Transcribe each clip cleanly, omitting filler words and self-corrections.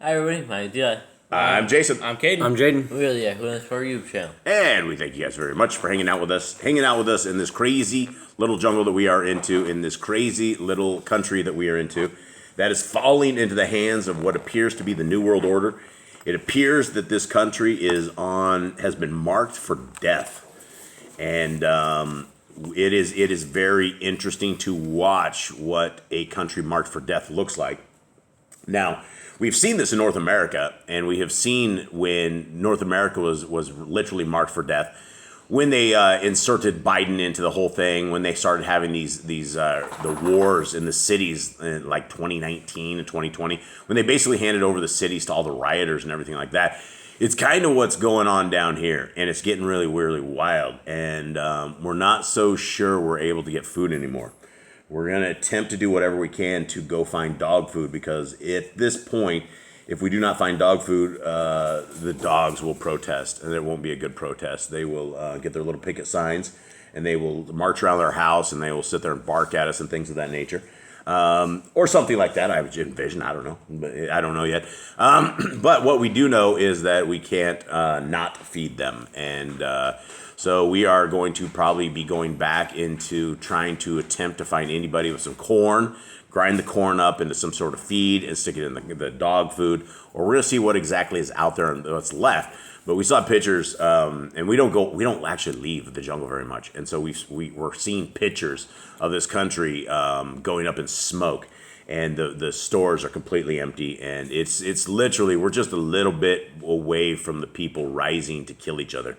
Hi everybody, my name's Eli. I'm Jason. I'm Caden. I'm Jaden. We're the YAHOSHUA for YouTube channel. And we thank you guys very much for hanging out with us in this crazy little jungle that we are into, in this crazy little country that we are into, that is falling into the hands of what appears to be the New World Order. It appears that this country has been marked for death. And it is very interesting to watch what a country marked for death looks like. Now, we've seen this in North America, and we have seen when North America was literally marked for death, when they inserted Biden into the whole thing, when they started having the wars in the cities in like 2019 and 2020, when they basically handed over the cities to all the rioters and everything like that. It's kind of what's going on down here, and it's getting really, really wild, and we're not so sure we're able to get food anymore. We're going to attempt to do whatever we can to go find dog food, because at this point, if we do not find dog food, the dogs will protest, and it won't be a good protest. They will get their little picket signs, and they will march around our house, and they will sit there and bark at us and things of that nature. Or something like that, I would envision. I don't know. But I don't know yet. But what we do know is that we can't not feed them. And so we are going to probably be going back into trying to attempt to find anybody with some corn, grind the corn up into some sort of feed and stick it in the dog food. Or we're going to see what exactly is out there and what's left. But we saw pictures, and we don't actually leave the jungle very much. And so we're seeing pictures of this country going up in smoke, and the stores are completely empty. And it's literally, we're just a little bit away from the people rising to kill each other.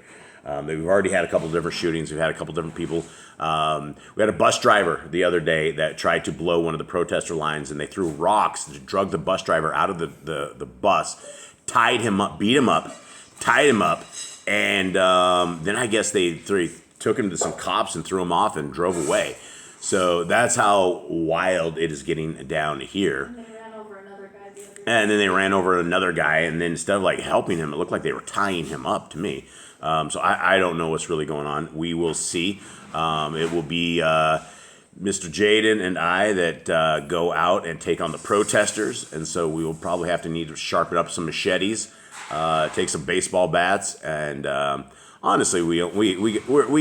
We've already had a couple different shootings. We've had a couple different people. We had a bus driver the other day that tried to blow one of the protester lines, and they threw rocks to drug the bus driver out of the bus, tied him up, beat him up, tied him up, and then I guess they took him to some cops and threw him off and drove away. So that's how wild it is getting down here. And they ran over another guy the other day. And then they ran over another guy, and then instead of like helping him, it looked like they were tying him up to me. So I don't know what's really going on. We will see. It will be Mr. Jaden and I that go out and take on the protesters, and so we will probably have to need to sharpen up some machetes, take some baseball bats, and honestly, we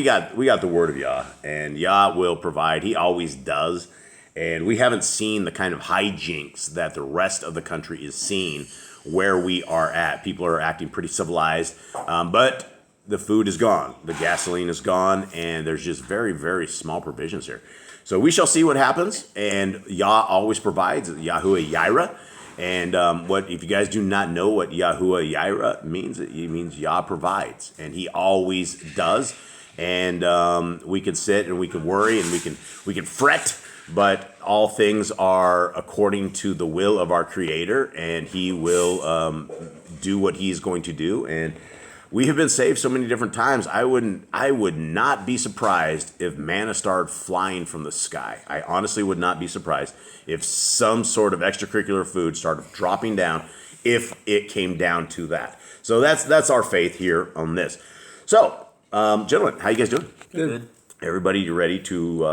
got the word of Yah, and Yah will provide. He always does, and we haven't seen the kind of hijinks that the rest of the country is seeing where we are at. People are acting pretty civilized, but the food is gone, the gasoline is gone, and there's just very, very small provisions here. So we shall see what happens, and Yah always provides. Yahuwah Yireh. And if you guys do not know what Yahuwah Yireh means, it means Yah provides, and He always does. And we can sit and we can worry and we can fret, but all things are according to the will of our Creator, and He will do what He's going to do. And we have been saved so many different times. I would not be surprised if manna started flying from the sky. I honestly would not be surprised if some sort of extracurricular food started dropping down, if it came down to that. So that's our faith here on this. So, gentlemen, how you guys doing? Good. Everybody, you ready to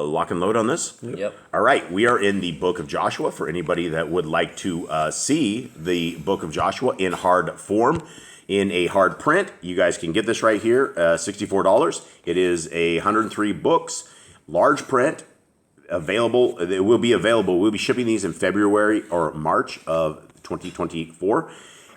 lock and load on this? Yep. All right, we are in the book of Joshua. For anybody that would like to see the book of Joshua in hard form, in a hard print, you guys can get this right here, $64. It is 103 books, large print, available. It will be available. We'll be shipping these in February or March of 2024.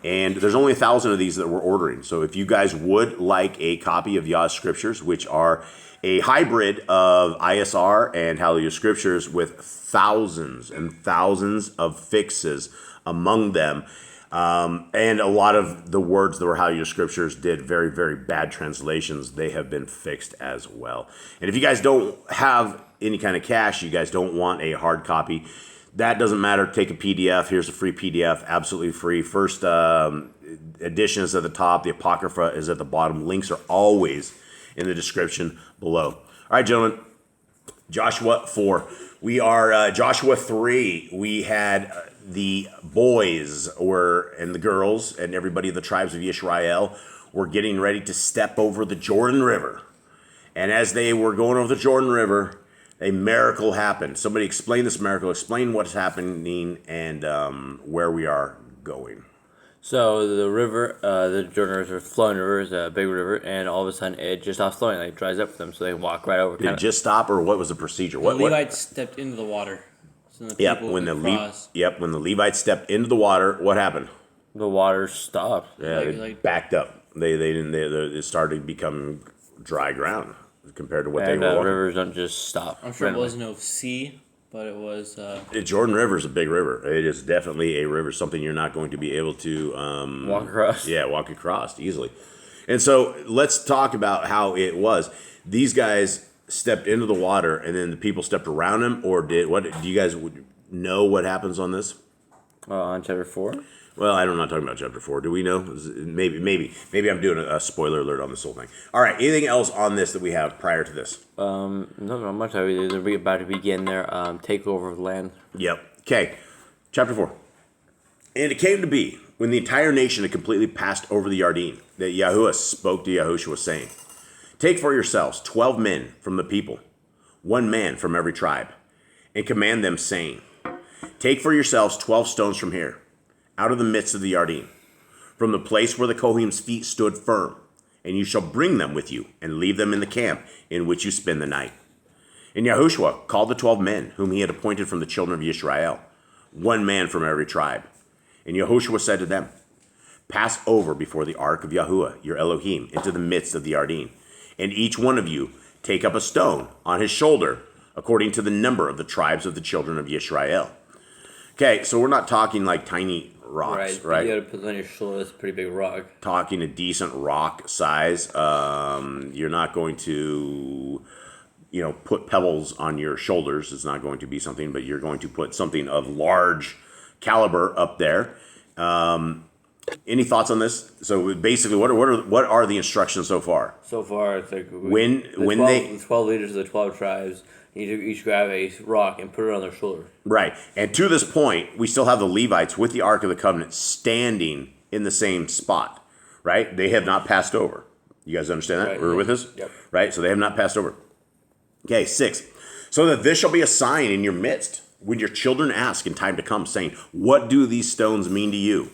And there's only 1,000 of these that we're ordering. So if you guys would like a copy of Yah's Scriptures, which are a hybrid of ISR and Hallelujah Scriptures with thousands and thousands of fixes among them, and a lot of the words that were Hallelujah Scriptures did very, very bad translations, they have been fixed as well. And if you guys don't have any kind of cash, you guys don't want a hard copy, that doesn't matter. Take a PDF. Here's a free PDF, absolutely free. First edition is at the top. The Apocrypha is at the bottom. Links are always in the description below. All right, gentlemen. Joshua 4. We are Joshua 3. We had the boys and the girls and everybody of the tribes of Yisrael were getting ready to step over the Jordan River. And as they were going over the Jordan River, a miracle happened. Somebody explain this miracle. Explain what's happening and where we are going. So the river, the Jordan River, is a flowing river, is a big river, and all of a sudden it just stops flowing, like dries up for them, so they walk right over. Did it just stop, or what was the procedure? The What? Levites stepped into the water. So the Yep. people When could the cross. when the Levites stepped into the water, what happened? The water stopped. Yeah, they Like- backed up. They didn't. It started to become dry ground compared to what And they were. walking. rivers don't just stop. I'm sure it randomly. was no sea, but it was. The Jordan River is a big river. It is definitely a river, something you're not going to be able to Walk across. Yeah, walk across easily. And so let's talk about how it was. These guys stepped into the water, and then the people stepped around them, or did what? Do you guys know what happens on this? On chapter 4? Well, I'm not talking about chapter 4. Do we know? Maybe I'm doing a spoiler alert on this whole thing. All right. Anything else on this that we have prior to this? No, not much. They're about to begin their takeover of the land. Yep. Okay. Chapter 4. And it came to be, when the entire nation had completely passed over the Yarden, that Yahuwah spoke to Yahushua, saying, "Take for yourselves 12 men from the people, 1 man from every tribe, and command them, saying, Take for yourselves 12 stones from here, out of the midst of the Yarden, from the place where the Kohen's feet stood firm, and you shall bring them with you, and leave them in the camp in which you spend the night." And Yahushua called the 12 men whom he had appointed from the children of Israel, 1 man from every tribe. And Yahushua said to them, "Pass over before the ark of Yahuwah, your Elohim, into the midst of the Yarden, and each one of you take up a stone on his shoulder, according to the number of the tribes of the children of Israel." Okay, so we're not talking like tiny rocks, right? You gotta put it on your shoulder. That's a pretty big rock. Talking a decent rock size. You're not going to, put pebbles on your shoulders. It's not going to be something, but you're going to put something of large caliber up there. Any thoughts on this? So basically, what are the instructions so far? So far, it's like The 12 leaders of the 12 tribes each grab a rock and put it on their shoulder. Right. And to this point, we still have the Levites with the Ark of the Covenant standing in the same spot, right? They have not passed over. You guys understand that? Right, We're yeah. with us? Yep. Right? So they have not passed over. Okay, 6. So that this shall be a sign in your midst when your children ask in time to come, saying, "What do these stones mean to you?"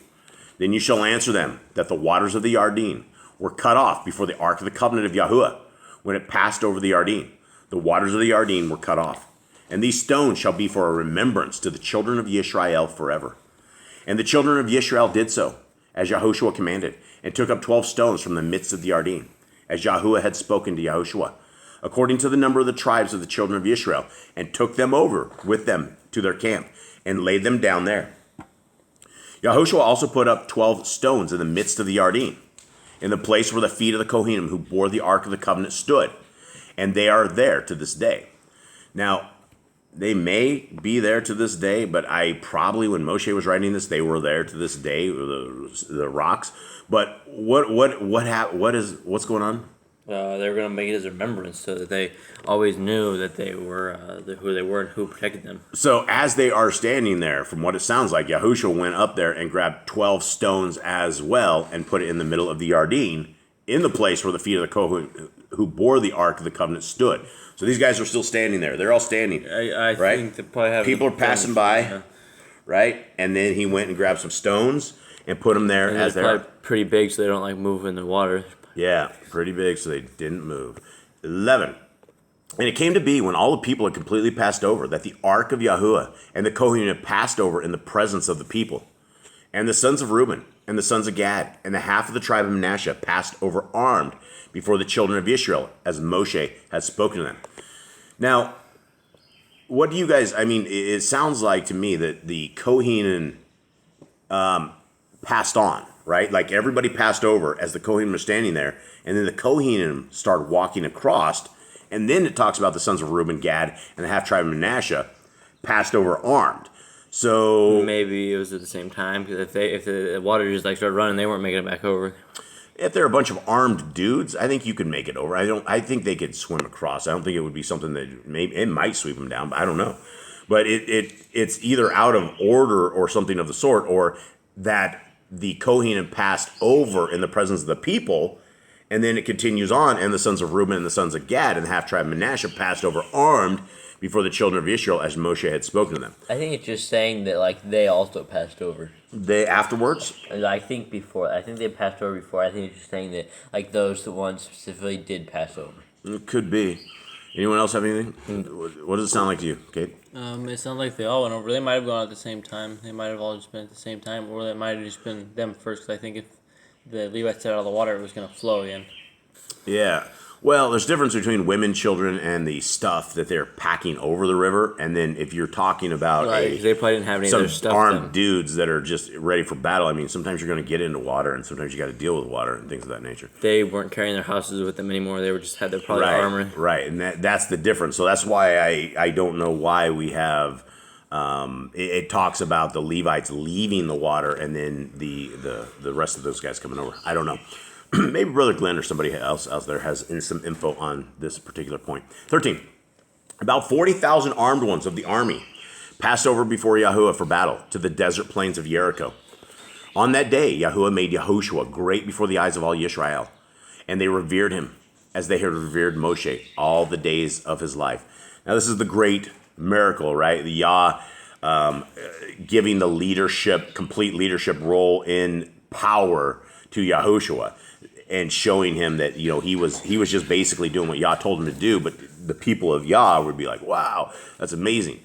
Then you shall answer them that the waters of the Yarden were cut off before the Ark of the Covenant of Yahuwah when it passed over the Yarden. The waters of the Yarden were cut off. And these stones shall be for a remembrance to the children of Israel forever. And the children of Israel did so, as Yahushua commanded, and took up 12 stones from the midst of the Yarden, as Yahuwah had spoken to Yahushua, according to the number of the tribes of the children of Israel, and took them over with them to their camp, and laid them down there. Yahushua also put up 12 stones in the midst of the Yarden, in the place where the feet of the Kohanim who bore the Ark of the Covenant stood, and they are there to this day. Now, they may be there to this day, but I probably, when Moshe was writing this, they were there to this day, the rocks. But what's going on? They were going to make it as a remembrance so that they always knew that they were who they were and who protected them. So as they are standing there, from what it sounds like, Yahushua went up there and grabbed 12 stones as well and put it in the middle of the Yarden, in the place where the feet of the Kohen who bore the Ark of the Covenant stood. So these guys are still standing there. They're all standing. I right? think they probably have people are passing by, right? And then he went and grabbed some stones and put them there And as they're they're probably pretty big, so they don't move in the water. Yeah, pretty big, so they didn't move. 11. And it came to be, when all the people had completely passed over, that the Ark of Yahuwah and the Kohen had passed over in the presence of the people. And the sons of Reuben and the sons of Gad and the half of the tribe of Manasseh passed over armed before the children of Israel, as Moshe had spoken to them. Now, what do you guys, it sounds like to me that the Kohen passed on, right? Like everybody passed over as the Kohen were standing there, and then the Kohen started walking across, and then it talks about the sons of Reuben, Gad, and the half tribe of Manasseh passed over armed. So Maybe it was at the same time, because if the water just started running, they weren't making it back over. if they're a bunch of armed dudes, I think you could make it over. I think they could swim across. I don't think it would be something that it might sweep them down, but I don't know. But it's either out of order or something of the sort, or that the Kohen had passed over in the presence of the people, and then it continues on, and the sons of Reuben and the sons of Gad and the half tribe of Manasseh passed over armed before the children of Israel as Moshe had spoken to them. I think it's just saying that like they also passed over. They afterwards, I think they passed over before. I think it's just saying that like those the ones specifically did pass over. it could be. Anyone else have anything? What does it sound like to you, Kate? It sounds like they all went over. They might have gone at the same time. They might have all just been at the same time, or that might have just been them first. 'Cause I think if the Levites set out of the water, it was going to flow again. Yeah. Well, there's a difference between women, children, and the stuff that they're packing over the river. And then if you're talking about They probably didn't have any of some their stuff. armed then. dudes that are just ready for battle, I mean, sometimes you're going to get into water, and sometimes you got to deal with water and things of that nature. They weren't carrying their houses with them anymore. They were just had their probably Right, armor. right, and that's the difference. So that's why I don't know why we have. It talks about the Levites leaving the water, and then the rest of those guys coming over. I don't know. Maybe Brother Glenn or somebody else out there has some info on this particular point. 13. About 40,000 armed ones of the army passed over before Yahuwah for battle to the desert plains of Jericho. On that day, Yahuwah made Yahoshua great before the eyes of all Israel, and they revered him as they had revered Moshe all the days of his life. Now, this is the great miracle, right? The Yah giving the leadership, complete leadership role in power to Yahoshua, and showing him that, you know, he was just basically doing what Yah told him to do, but the people of Yah would be like, wow, that's amazing.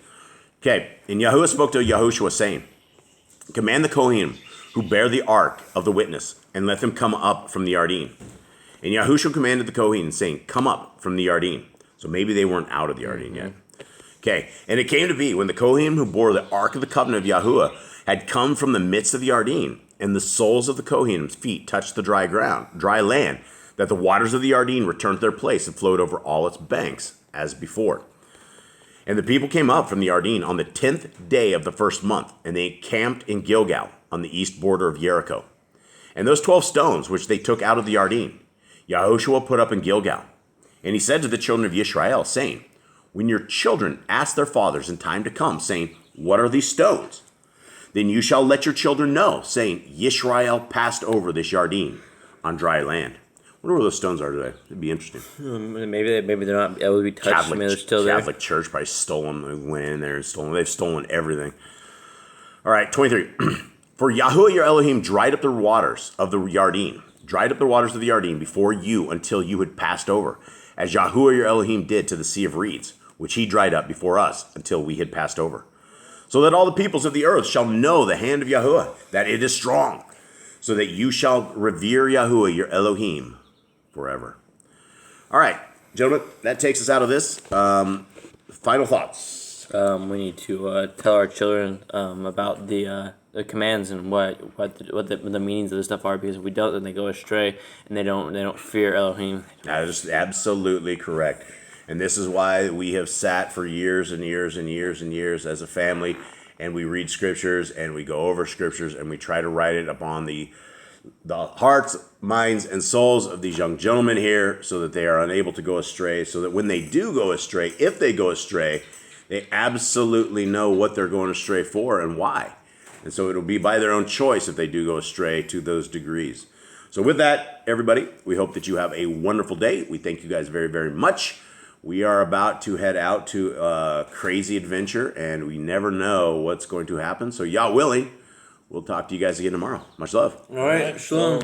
Okay, and Yahuwah spoke to Yahoshua, saying, command the Kohanim who bear the ark of the witness, and let them come up from the Yarden. And Yahushua commanded the Kohanim, saying, come up from the Yarden. So maybe they weren't out of the Yarden yet. Okay, and it came to be, when the Kohanim who bore the ark of the covenant of Yahuwah had come from the midst of the Yarden, and the soles of the Kohanim's feet touched the dry land, that the waters of the Yarden returned to their place and flowed over all its banks, as before. And the people came up from the Yarden on the 10th day of the first month, and they camped in Gilgal, on the east border of Jericho. And those 12 stones which they took out of the Yarden, Yahoshua put up in Gilgal. And he said to the children of Israel, saying, when your children ask their fathers in time to come, saying, what are these stones? Then you shall let your children know, saying, Yisrael passed over this Yarden on dry land. I wonder where those stones are today. It'd be interesting. Maybe they're not able to be touched. Maybe they're still there. Catholic Church probably stolen them, went in there and stolen. They've stolen everything. All right, 23. For Yahuwah your Elohim dried up the waters of the Yarden, before you until you had passed over, as Yahuwah your Elohim did to the Sea of Reeds, which he dried up before us until we had passed over. So that all the peoples of the earth shall know the hand of Yahuwah, that it is strong, so that you shall revere Yahuwah your Elohim forever. All right, gentlemen, that takes us out of this. Final thoughts. We need to tell our children about the commands and what the meanings of this stuff are, because if we don't, then they go astray and they don't fear Elohim. That is absolutely correct. And this is why we have sat for years and years and years and years as a family, and we read scriptures and we go over scriptures and we try to write it upon the hearts, minds, and souls of these young gentlemen here, so that they are unable to go astray, so that when they do go astray, if they go astray, they absolutely know what they're going astray for and why. And so it'll be by their own choice if they do go astray to those degrees. So with that, everybody, we hope that you have a wonderful day. We thank you guys very, very much. We are about to head out to a crazy adventure, and we never know what's going to happen. So, Yah willing, we'll talk to you guys again tomorrow. Much love. All right, shalom.